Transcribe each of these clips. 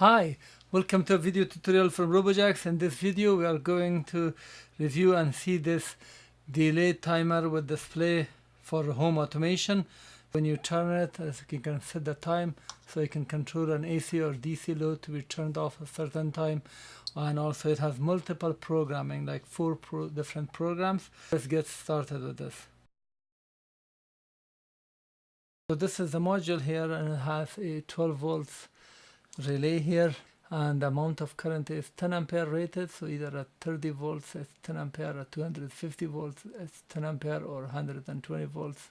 Hi, welcome to a video tutorial from RoboJax. In this video we are going to review and see this delay timer with display for home automation. When you turn it, as you can set the time so you can control an AC or DC load to be turned off a certain time, and also it has multiple programming, like four different programs. Let's get started with this. So this is the module here, and it has a 12 volts relay here, and the amount of current is 10 ampere rated, so either at 30 volts it's 10 ampere, at 250 volts it's 10 ampere, or 120 volts.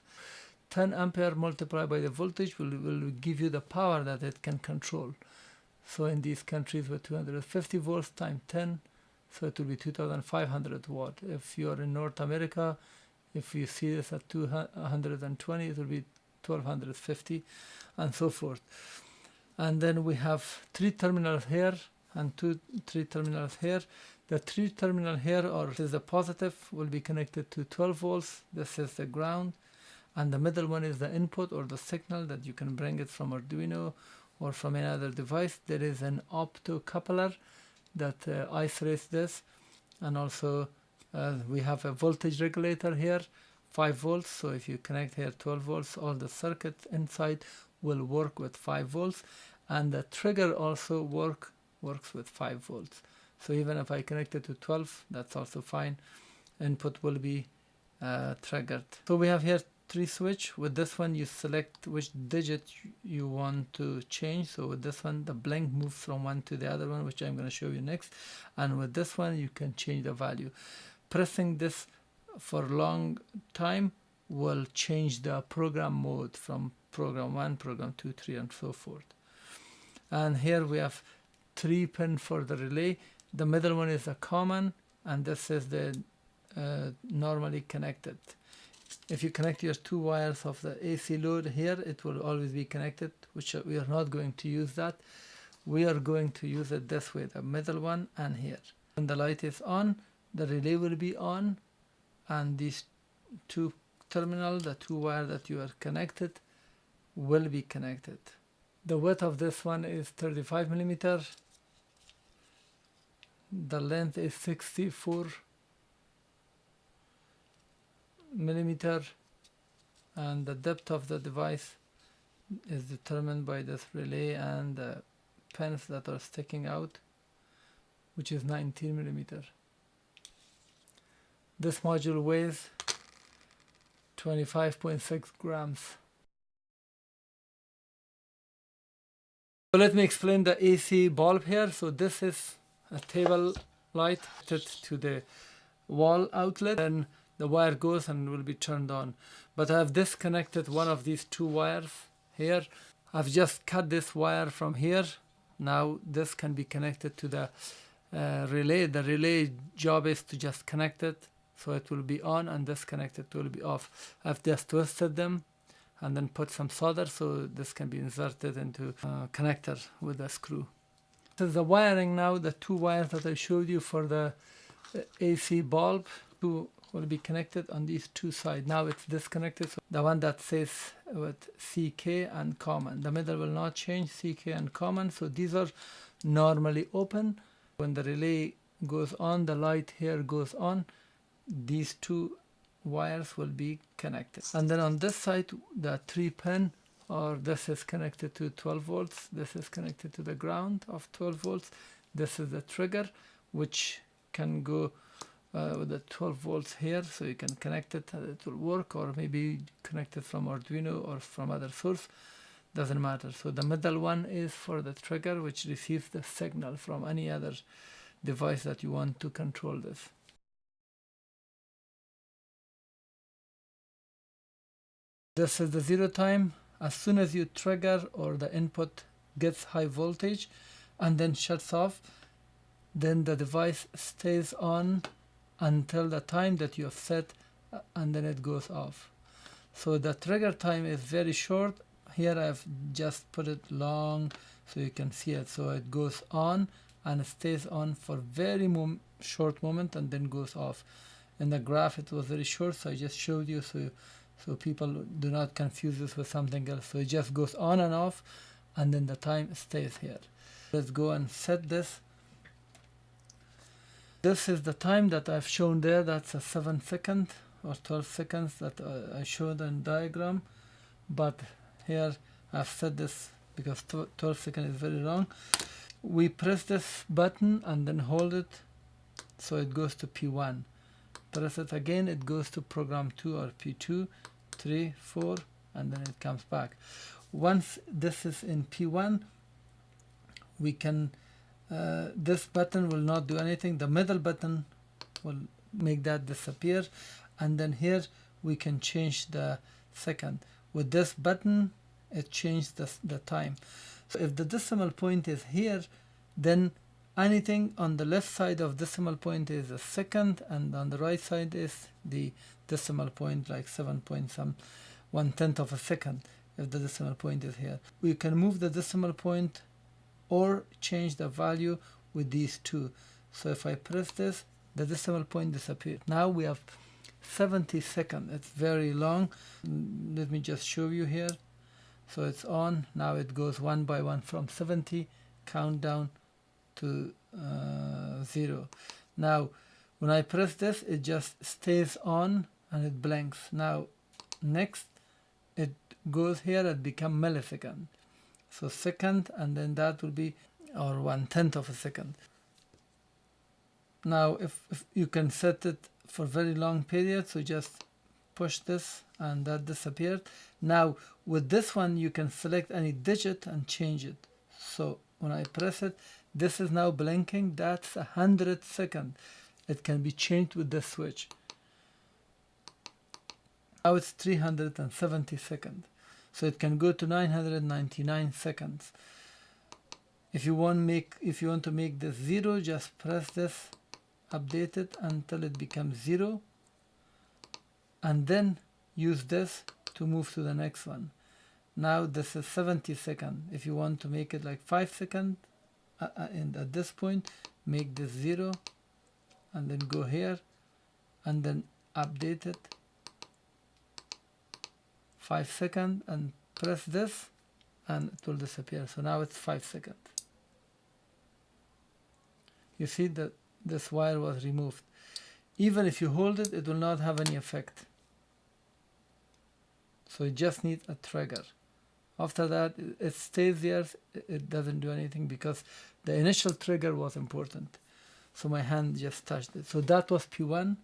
10 ampere multiplied by the voltage will give you the power that it can control. So in these countries with 250 volts times 10, so it will be 2500 watt. If you are in North America, if you see this at 220, it will be 1250, and so forth. And then we have three terminals here and three terminals here. The three terminal here, or is the positive, will be connected to 12 volts. This is the ground, and the middle one is the input or the signal that you can bring it from Arduino or from any other device. There is an optocoupler that isolates this, and also we have a voltage regulator here, 5 volts. So if you connect here 12 volts, all the circuits inside will work with 5 volts, and the trigger also works with 5 volts. So even if I connect it to 12, that's also fine. Input will be triggered. So we have here three switch. With this one you select which digit you want to change. So with this one the blink moves from one to the other one, which I'm going to show you next. And with this one you can change the value. Pressing this for long time will change the program mode from program 1, program 2, 3, and so forth. And here we have 3 pins for the relay. The middle one is a common, and this is the normally connected. If you connect your 2 wires of the AC load here, it will always be connected, which we are not going to use that. We are going to use it this way, the middle one and here. When the light is on, the relay will be on, and these 2 terminals, the 2 wires that you are connected, will be connected. The width of this one is 35 millimeter. The length is 64 millimeter, and the depth of the device is determined by this relay and the pins that are sticking out, which is 19 millimeter. This module weighs 25.6 grams. So let me explain the AC bulb here. So this is a table light to the wall outlet, and the wire goes and will be turned on. But I have disconnected one of these 2 wires here. I've just cut this wire from here. Now this can be connected to the relay. The relay job is to just connect it, so it will be on, and this connected will be off. I've just twisted them and then put some solder so this can be inserted into a connector with a screw. This is the wiring now. The 2 wires that I showed you for the AC bulb will be connected on these 2 sides. Now it's disconnected, so the one that says with CK and common, the middle will not change, CK and common. So these are normally open. When the relay goes on, the light here goes on, these 2 wires will be connected. And then on this side, the 3 pin, or this is connected to 12 volts, this is connected to the ground of 12 volts. This is the trigger, which can go with the 12 volts here, so you can connect it and it will work, or maybe connect it from Arduino or from other source, doesn't matter. So the middle one is for the trigger, which receives the signal from any other device that you want to control this. This is the 0 time. As soon as you trigger or the input gets high voltage and then shuts off, then the device stays on until the time that you have set, and then it goes off. So the trigger time is very short. Here I've just put it long so you can see it. So it goes on and it stays on for very short moment and then goes off. In the graph it was very short, so I just showed you so people do not confuse this with something else. So it just goes on and off, and then the time stays here. Let's go and set this. This is the time that I've shown there. That's a 7 second or 12 seconds that I showed in diagram. But here I've set this because 12 seconds is very long. We press this button and then hold it so it goes to P1. Press it again, it goes to program 2 or P2, 3, 4, and then it comes back. Once this is in P1, we can this button will not do anything. The middle button will make that disappear, and then here we can change the second. With this button, it changed the time. So if the decimal point is here, then anything on the left side of decimal point is a second, and on the right side is the decimal point, like 7 point some 1/10 of a second if the decimal point is here. We can move the decimal point or change the value with these two. So if I press this, the decimal point disappeared. Now we have 70 seconds. It's very long. Let me just show you here. So it's on. Now it goes one by one from 70, countdown to 0. Now when I press this, it just stays on and it blinks. Now next it goes here, it becomes millisecond. So second, and then that will be or 1/10 of a second. Now if you can set it for very long periods, so just push this and that disappeared. Now with this one you can select any digit and change it. So when I press it, this is now blinking. That's 100 seconds. It can be changed with this switch. Now it's 370 seconds. So it can go to 999 seconds. If you want to make this 0, just press this, update it until it becomes 0, and then use this to move to the next one. Now this is 70 seconds. If you want to make it like 5 seconds, and at this point, make this 0, and then go here, and then update it. 5 seconds, and press this and it will disappear. So now it's 5 seconds. You see that this wire was removed. Even if you hold it, it will not have any effect. So it just needs a trigger. After that, it stays there. It doesn't do anything because the initial trigger was important. So my hand just touched it. So that was P1.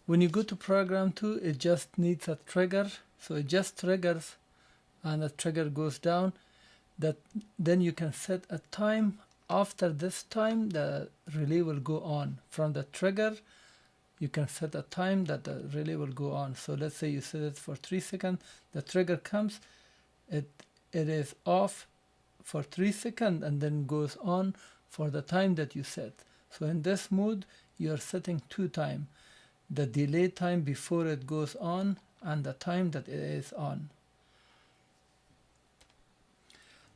When you go to program 2, it just needs a trigger. So it just triggers and the trigger goes down. Then you can set a time. After this time, the relay will go on. From the trigger, you can set a time that the relay will go on. So let's say you set it for 3 seconds. The trigger comes. It is off for 3 seconds and then goes on for the time that you set. So in this mode, you are setting 2 times. The delay time before it goes on and the time that it is on.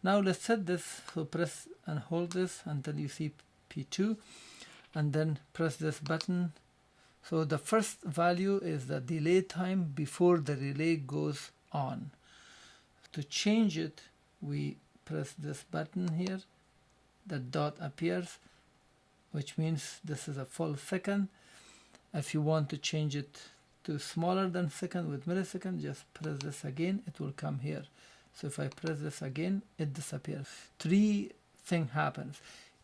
Now let's set this. So press and hold this until you see P2 and then press this button. So the first value is the delay time before the relay goes on. To change it, we press this button here. The dot appears, which means this is a full second. If you want to change it to smaller than second with millisecond, just press this again, it will come here. So if I press this again, it disappears. 3 things happens.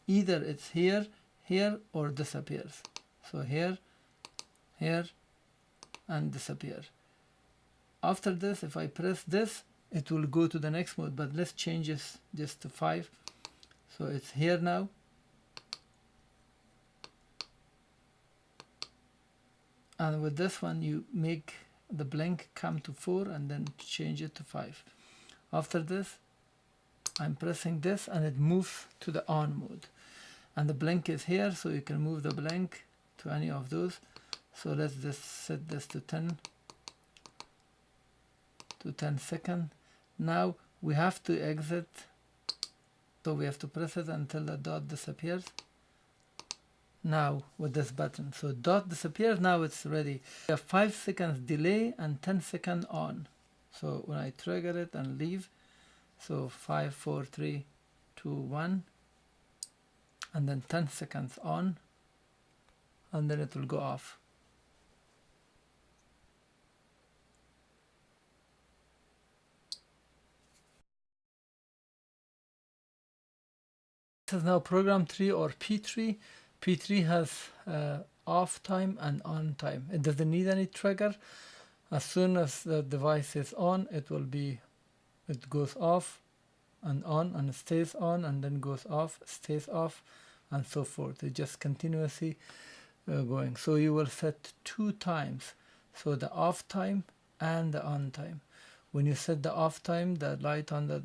Either it's here, here, or disappears. So here, here, and disappear. After this, if I press this, it will go to the next mode, but let's change this just to 5. So it's here now. And with this one, you make the blink come to 4 and then change it to 5. After this, I'm pressing this and it moves to the on mode. And the blink is here, so you can move the blink to any of those. So let's just set this to 10 seconds. Now we have to exit. So we have to press it until the dot disappears. Now with this button. So dot disappears, now it's ready. We have 5 seconds delay and 10 seconds on. So when I trigger it and leave, So 5, 4, 3, 2, 1, and then 10 seconds on, and then it will go off. This is now program 3 or P3. P3 has off time and on time. It doesn't need any trigger. As soon as the device is on, it goes off and on, and stays on, and then goes off, stays off, and so forth. It just continuously going. So you will set 2 times, so the off time and the on time. When you set the off time, the light on the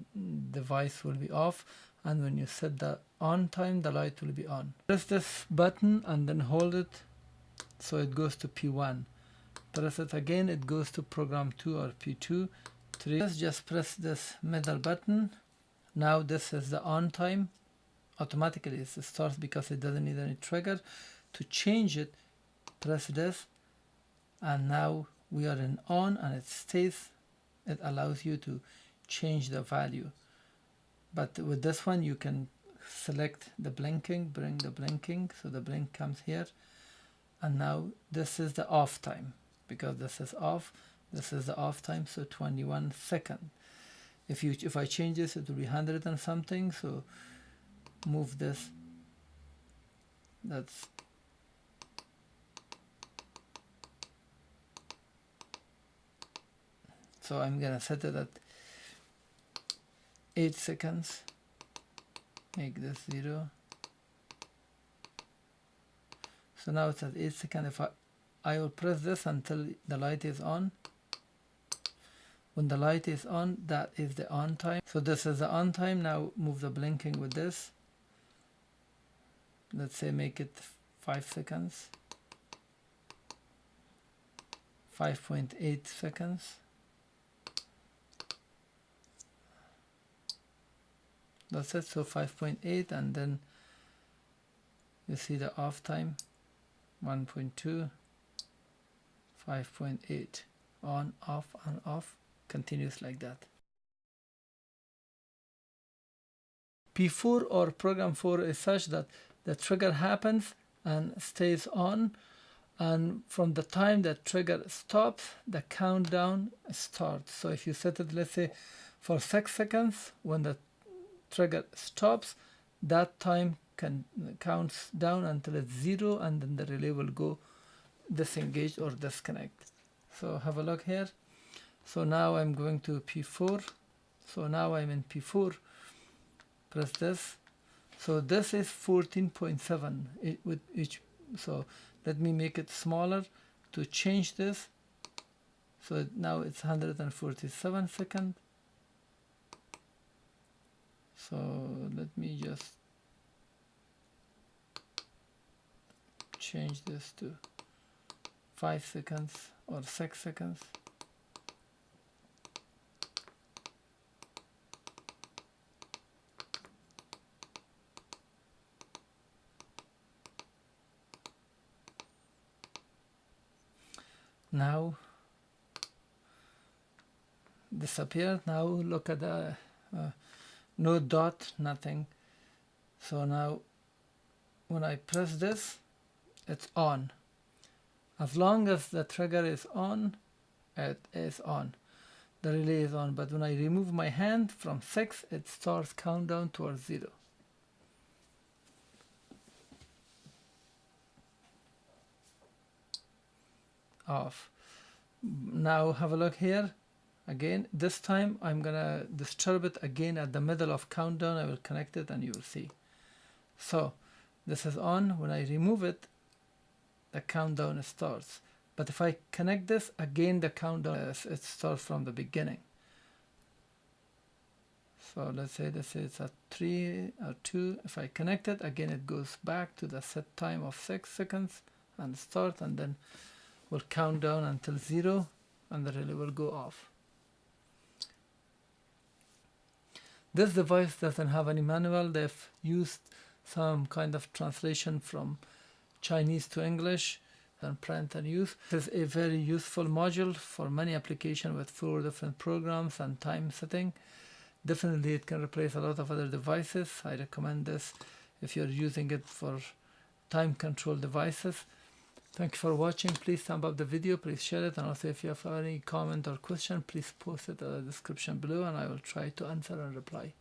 device will be off, and when you set the on time, the light will be on. Press this button and then hold it so it goes to P1. Press it again, it goes to program 2 or P2. 3. Just press this middle button. Now this is the on time. Automatically it starts because it doesn't need any trigger. To change it, press this, and now we are in on, and it stays. It allows you to change the value. But with this one, you can select the blinking, bring the blinking, so the blink comes here. And now this is the off time, because this is off. This is the off time, so 21 seconds. If I change this, it will be 100 and something. So move this. That's so I'm gonna set it at 8 seconds. Make this 0. So now it's at 8 seconds. If I will press this until the light is on. When the light is on, that is the on time. So this is the on time. Now move the blinking with this. Let's say make it 5 seconds. 5.8 seconds. That's it. So 5.8, and then you see the off time 1.2, 5.8, on, off, continues like that. P4 or program 4 is such that the trigger happens and stays on, and from the time that trigger stops, the countdown starts. So if you set it, let's say, for 6 seconds, when the trigger stops, that time counts down until it's 0, and then the relay will go disengage or disconnect. So have a look here. So now I'm going to P4. So now I'm in P4. Press this. So this is 14.7 with each. So let me make it smaller to change this. So now it's 147 seconds. So let me just change this to 5 seconds or 6 seconds. Now disappeared. Now look at the no dot, nothing. So now when I press this, it's on. As long as the trigger is on, it is on. The relay is on. But when I remove my hand from 6, it starts countdown towards 0. Off. Now have a look here. Again, this time I'm gonna disturb it again at the middle of countdown. I will connect it and you will see. So this is on. When I remove it, the countdown starts. But if I connect this again, the countdown it starts from the beginning. So let's say this is at 3 or 2. If I connect it again, it goes back to the set time of 6 seconds and start, and then we'll count down until 0, and the relay will go off. This device doesn't have any manual. They've used some kind of translation from Chinese to English and print and use. This is a very useful module for many applications with 4 different programs and time setting. Definitely it can replace a lot of other devices. I recommend this if you're using it for time control devices. Thank you for watching. Please thumb up the video, please share it, and also if you have any comment or question, please post it in the description below and I will try to answer and reply.